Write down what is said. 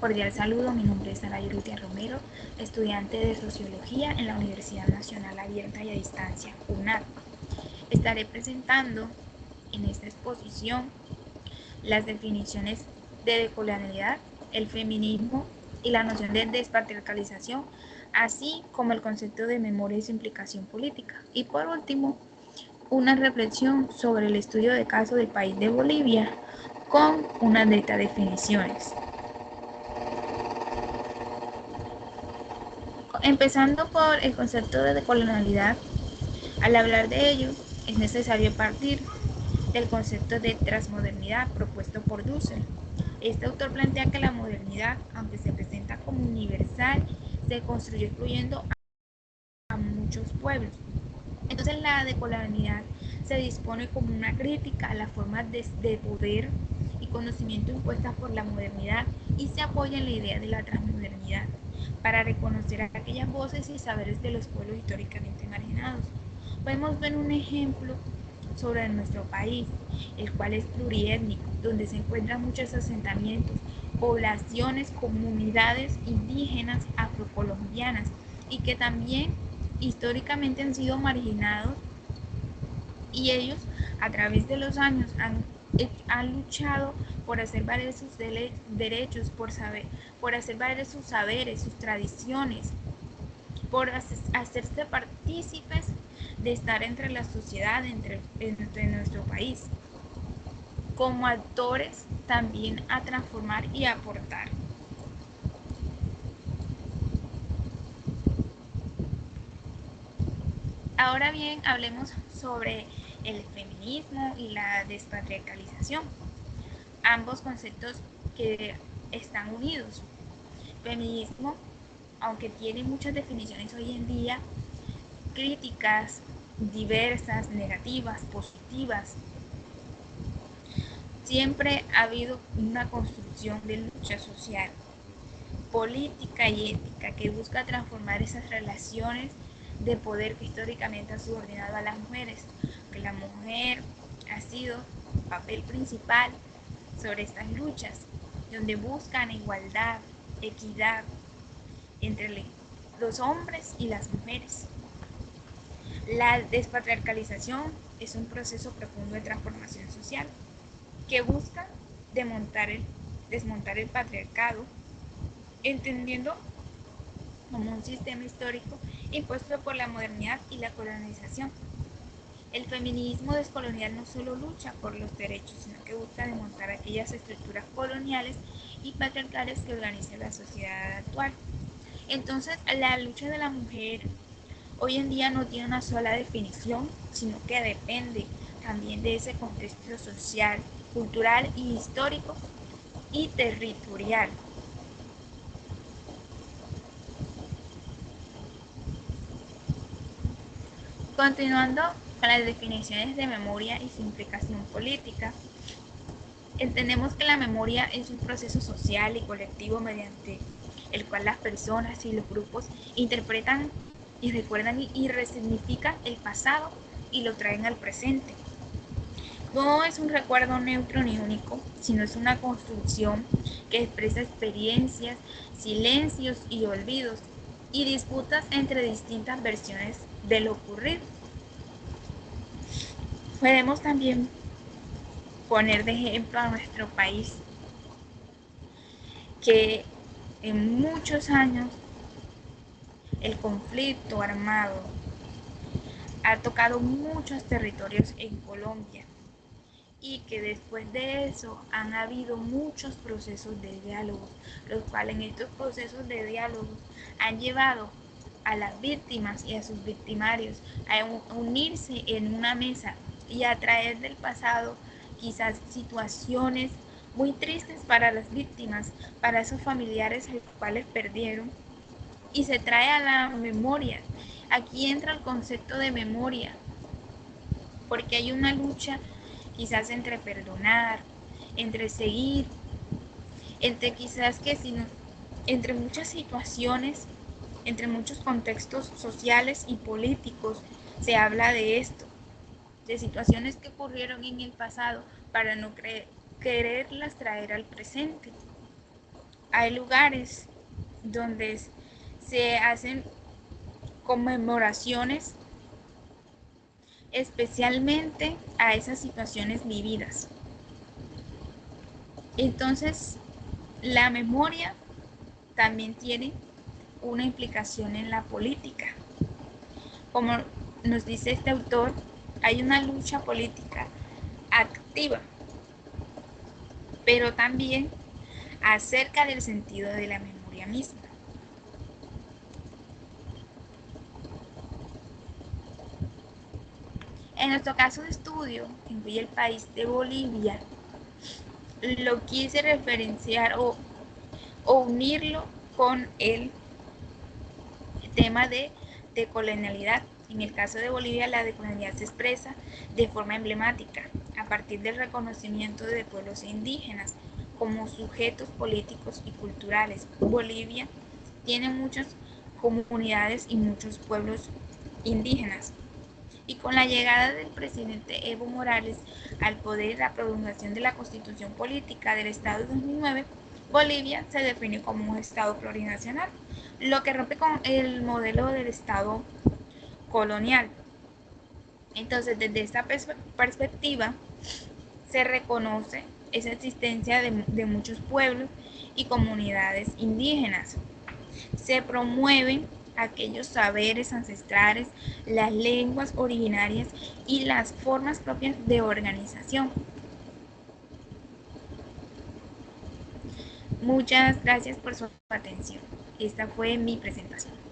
Cordial saludo, mi nombre es Sara Yurutia Romero, estudiante de Sociología en la Universidad Nacional Abierta y a Distancia, UNAD. Estaré presentando en esta exposición las definiciones de decolonialidad, el feminismo y la noción de despatriarcalización, así como el concepto de memoria y su implicación política. Y por último, una reflexión sobre el estudio de caso del país de Bolivia con unas de estas definiciones. Empezando por el concepto de decolonialidad, al hablar de ello es necesario partir del concepto de transmodernidad propuesto por Dussel. Este autor plantea que la modernidad, aunque se presenta como universal, se construyó excluyendo a muchos pueblos. Entonces la decolonialidad se dispone como una crítica a las formas de poder y conocimiento impuestas por la modernidad y se apoya en la idea de la transmodernidad para reconocer aquellas voces y saberes de los pueblos históricamente marginados. Podemos ver un ejemplo sobre nuestro país, el cual es pluriétnico, donde se encuentran muchos asentamientos, poblaciones, comunidades indígenas afrocolombianas y que también históricamente han sido marginados y ellos a través de los años han luchado por hacer valer sus derechos, por hacer valer sus saberes, sus tradiciones, por hacerse partícipes de estar entre la sociedad, entre nuestro país, como actores también a transformar y a aportar. Ahora bien, hablemos sobre el feminismo y la despatriarcalización, ambos conceptos que están unidos. Feminismo, aunque tiene muchas definiciones hoy en día, críticas diversas, negativas, positivas, siempre ha habido una construcción de lucha social, política y ética que busca transformar esas relaciones de poder que históricamente han subordinado a las mujeres, que la mujer ha sido papel principal sobre estas luchas, donde buscan igualdad, equidad entre los hombres y las mujeres. La despatriarcalización es un proceso profundo de transformación social que busca desmontar el patriarcado, entendiendo como un sistema histórico impuesto por la modernidad y la colonización. El feminismo descolonial no solo lucha por los derechos, sino que busca desmontar aquellas estructuras coloniales y patriarcales que organizan la sociedad actual. Entonces, la lucha de la mujer hoy en día no tiene una sola definición, sino que depende también de ese contexto social, cultural y histórico y territorial. Continuando con las definiciones de memoria y su implicación política, entendemos que la memoria es un proceso social y colectivo mediante el cual las personas y los grupos interpretan y recuerdan y resignifican el pasado y lo traen al presente. No es un recuerdo neutro ni único, sino es una construcción que expresa experiencias, silencios y olvidos y disputas entre distintas versiones de lo ocurrido. Podemos también poner de ejemplo a nuestro país, que en muchos años el conflicto armado ha tocado muchos territorios en Colombia y que después de eso han habido muchos procesos de diálogo, los cuales en estos procesos de diálogo han llevado a las víctimas y a sus victimarios a unirse en una mesa y a traer del pasado quizás situaciones muy tristes para las víctimas, para esos familiares a los cuales perdieron, y se trae a la memoria. Aquí entra el concepto de memoria, porque hay una lucha quizás entre perdonar, entre seguir, entre quizás que si no, entre muchas situaciones, entre muchos contextos sociales y políticos se habla de esto, de situaciones que ocurrieron en el pasado para no quererlas traer al presente. Hay lugares donde se hacen conmemoraciones especialmente a esas situaciones vividas. Entonces, la memoria también tiene una implicación en la política. Como nos dice este autor, hay una lucha política activa, pero también acerca del sentido de la memoria misma. En nuestro caso de estudio, que incluye el país de Bolivia, lo quise referenciar o unirlo con el tema de decolonialidad. En el caso de Bolivia, la decolonialidad se expresa de forma emblemática a partir del reconocimiento de pueblos indígenas como sujetos políticos y culturales. Bolivia tiene muchas comunidades y muchos pueblos indígenas. Y con la llegada del presidente Evo Morales al poder y la promulgación de la Constitución Política del Estado de 2009, Bolivia se define como un Estado plurinacional, lo que rompe con el modelo del Estado colonial. Entonces, desde esta perspectiva, se reconoce esa existencia de muchos pueblos y comunidades indígenas. Se promueven aquellos saberes ancestrales, las lenguas originarias y las formas propias de organización. Muchas gracias por su atención. Esta fue mi presentación.